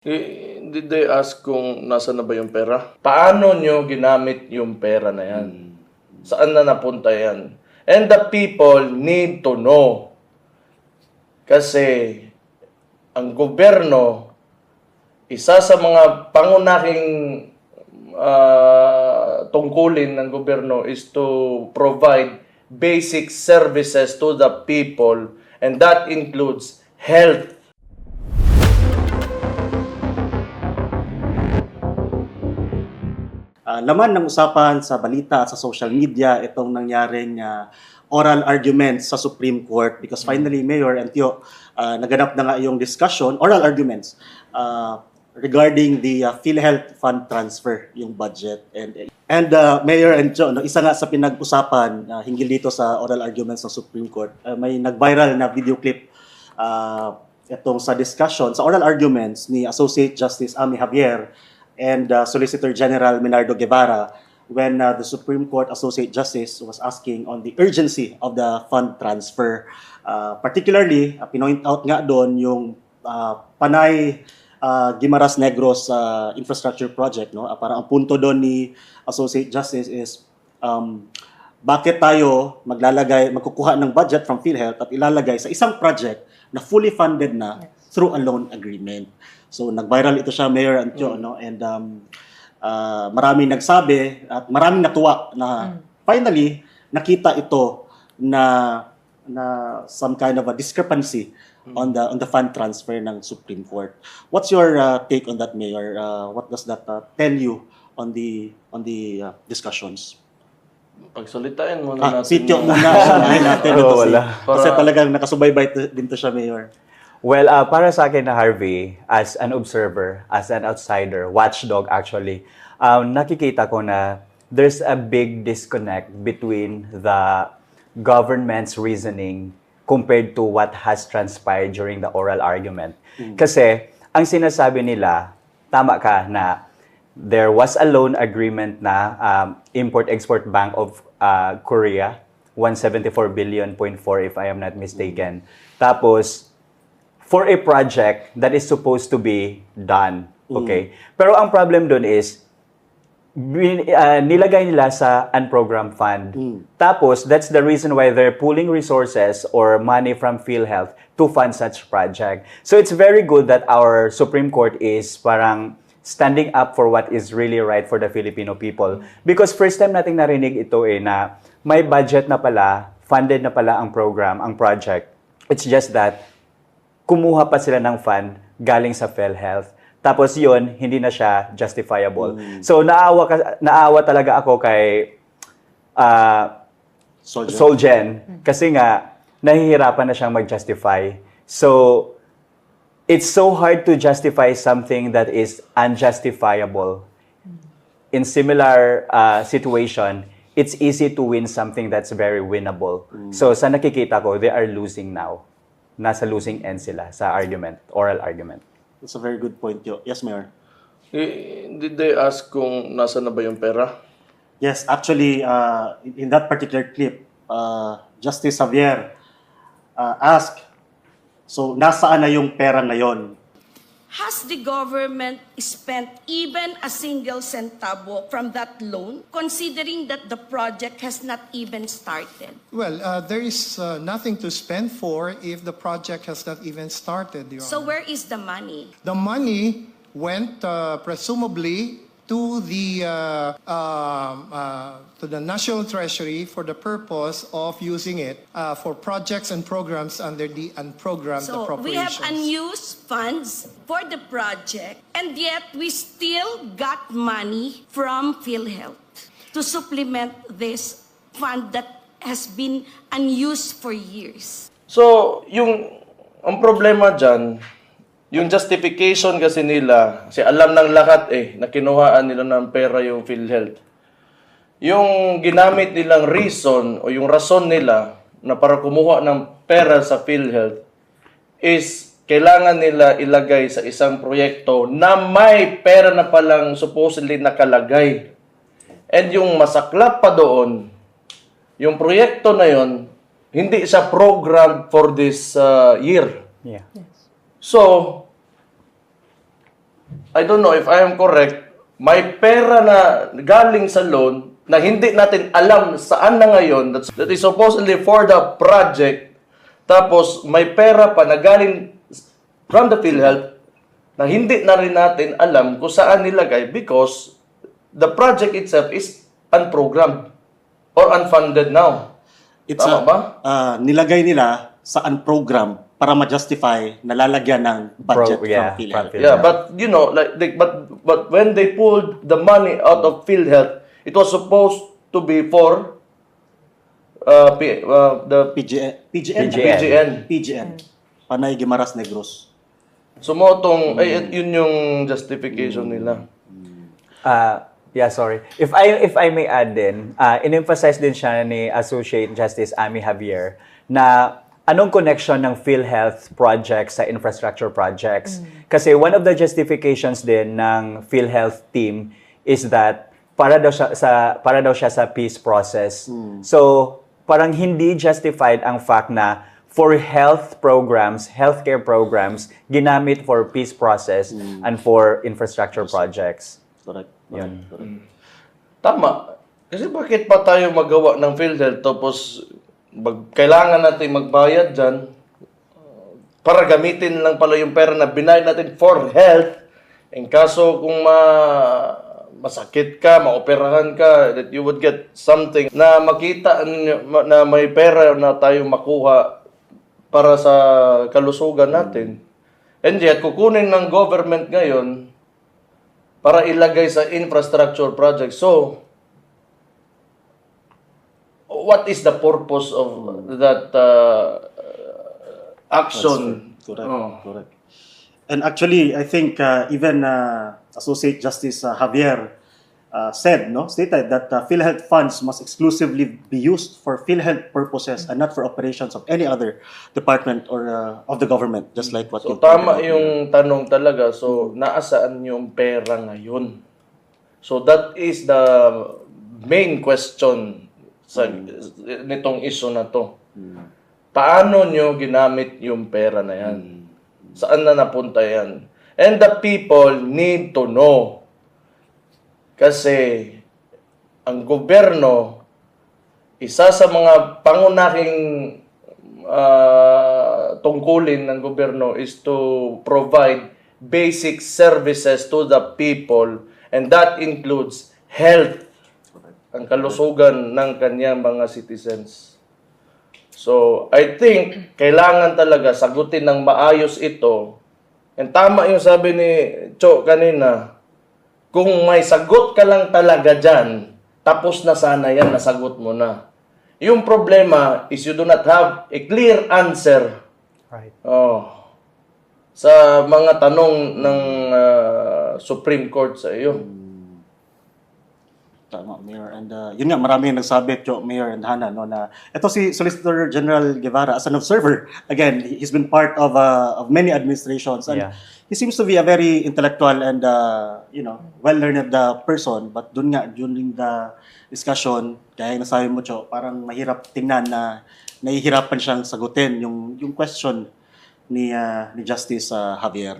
Did they ask kung nasa na ba yung pera? Paano nyo ginamit yung pera na yan? Saan na napunta yan? And the people need to know. Kasi ang gobyerno, isa sa mga pangunahing tungkulin ng gobyerno is to provide basic services to the people, and that includes health. Laman ng usapan sa balita at sa social media itong nangyaring oral arguments sa Supreme Court because finally, Mayor and Tio, naganap na nga yung discussion, oral arguments, regarding the PhilHealth Fund transfer, yung budget. And Mayor and Tio, isa nga sa pinag-usapan hinggil dito sa oral arguments ng Supreme Court, may nag-viral na video clip itong sa discussion, sa oral arguments ni Associate Justice Amy Javier and Solicitor General Menardo Guevara when the Supreme Court Associate Justice was asking on the urgency of the fund transfer. Particularly, pinoint out nga doon yung Panay Guimaras Negros infrastructure project. No? Parang ang punto doon ni Associate Justice is bakit tayo magkukuha ng budget from PhilHealth at ilalagay sa isang project na fully funded na through a loan agreement. So nag-viral ito siya, Mayor and Tio, no? And maraming nagsabi at maraming natuwa na finally nakita ito na some kind of a discrepancy on the fund transfer ng Supreme Court. What's your take on that, Mayor? What does that tell you on the discussions? Pagsalitain muna natin. Si Tio muna, sunahin natin ito kasi talagang nakasubaybay din to siya, Mayor. Well, para sa akin na Harvey, as an observer, as an outsider, watchdog actually, nakikita ko na there's a big disconnect between the government's reasoning compared to what has transpired during the oral argument. Kasi, ang sinasabi nila, tama ka na there was a loan agreement na Import-Export Bank of Korea, 174 billion, 0.4 if I am not mistaken. Tapos, for a project that is supposed to be done. Okay? Pero ang problem doon is, nilagay nila sa unprogrammed fund. Tapos, that's the reason why they're pooling resources or money from PhilHealth to fund such project. So, it's very good that our Supreme Court is parang standing up for what is really right for the Filipino people. Because first time nating narinig ito na may budget na pala, funded na pala ang program, ang project. It's just that, kumuha pa sila ng fund galing sa PhilHealth. Tapos yun, hindi na siya justifiable. So naawa talaga ako kay Solgen kasi nga nahihirapan na siyang mag-justify. So it's so hard to justify something that is unjustifiable. In similar situation, it's easy to win something that's very winnable. So sa nakikita ko, they are losing now. Nasa losing end sila sa argument, oral argument. That's a very good point, Tio. Yes, Mayor. Did they ask kung nasa na ba yung pera? Yes, actually, in that particular clip, Justice Javier asked, so nasaan na yung pera ngayon? Has the government spent even a single centavo from that loan, considering that the project has not even started? Well, there is nothing to spend for if the project has not even started, Your So Honor. where is the money? The money went presumably to the National Treasury for the purpose of using it for projects and programs under the unprogrammed So we have appropriations. unused funds for the project, and yet we still got money from PhilHealth to supplement this fund that has been unused for years. So, ang problema dyan, yung justification kasi nila, kasi alam ng lahat na kinuhaan nila ng pera yung PhilHealth. Yung ginamit nilang reason o yung rason nila na para kumuha ng pera sa PhilHealth is kailangan nila ilagay sa isang proyekto na may pera na palang supposedly nakalagay. And yung masaklap pa doon, yung proyekto na yon hindi siya programmed for this year. Yeah. So, I don't know if I am correct, may pera na galing sa loan na hindi natin alam saan na ngayon, that is supposedly for the project, tapos may pera pa na galing from the PhilHealth na hindi na rin natin alam kung saan nilagay because the project itself is unprogrammed or unfunded now. Tama ba? Nilagay nila sa program para ma-justify na lalagyan ng budget Pro- yeah, from PhilHealth. from Yeah, but you know, but when they pulled the money out of PhilHealth, it was supposed to be for the PGN. Panay Guimaras Negros. Sumotong, yun yung justification nila. Yeah, sorry. If I may add din, in-emphasize din siya ni Associate Justice Amy Javier na anong connection ng PhilHealth projects sa infrastructure projects. Kasi one of the justifications din ng PhilHealth team is that para daw siya sa peace process. So, parang hindi justified ang fact na for healthcare programs, ginamit for peace process and for infrastructure projects. Correct. Yun. Correct. Tama. Kasi bakit pa tayo magawa ng PhilHealth tapos kailangan natin magbayad dyan para gamitin lang pala yung pera na binayad natin for health. In kaso kung masakit ka, maoperahan ka, that you would get something na makita na may pera na tayo makuha para sa kalusugan natin. And yet, kukunin ng government ngayon para ilagay sa infrastructure project. So, what is the purpose of that action? Correct. Oh. Correct. And actually, I think even Associate Justice Javier stated that PhilHealth funds must exclusively be used for PhilHealth purposes and not for operations of any other department or of the government, just like what So, you tama pointed out. yung tanong talaga. So, naasaan yung pera ngayon? So, that is the main question sa nitong issue na to. Paano nyo ginamit yung pera na yan? Saan na napunta yan? And the people need to know. Kasi ang gobyerno, isa sa mga pangunahing tungkulin ng gobyerno is to provide basic services to the people, and that includes health, ang kalusugan ng kanyang mga citizens. So, I think kailangan talaga sagutin ng maayos ito. And tama yung sabi ni Cho kanina, kung may sagot ka lang talaga dyan, tapos na sana yan, nasagot mo na. Yung problema is you do not have a clear answer. Right. Sa mga tanong ng Supreme Court sa iyo. Tama, Mayor. And yun nga, maraming nagsabi, Mayor and Hannah, no, na ito si Solicitor General Guevara, as an observer, again, he's been part of many administrations. And Yeah. he seems to be a very intellectual and, well-learned person. But dun nga, during the discussion, kaya yung nasabi mo, Cho, parang mahirap tingnan na nahihirapan siyang sagutin yung question ni Justice Javier.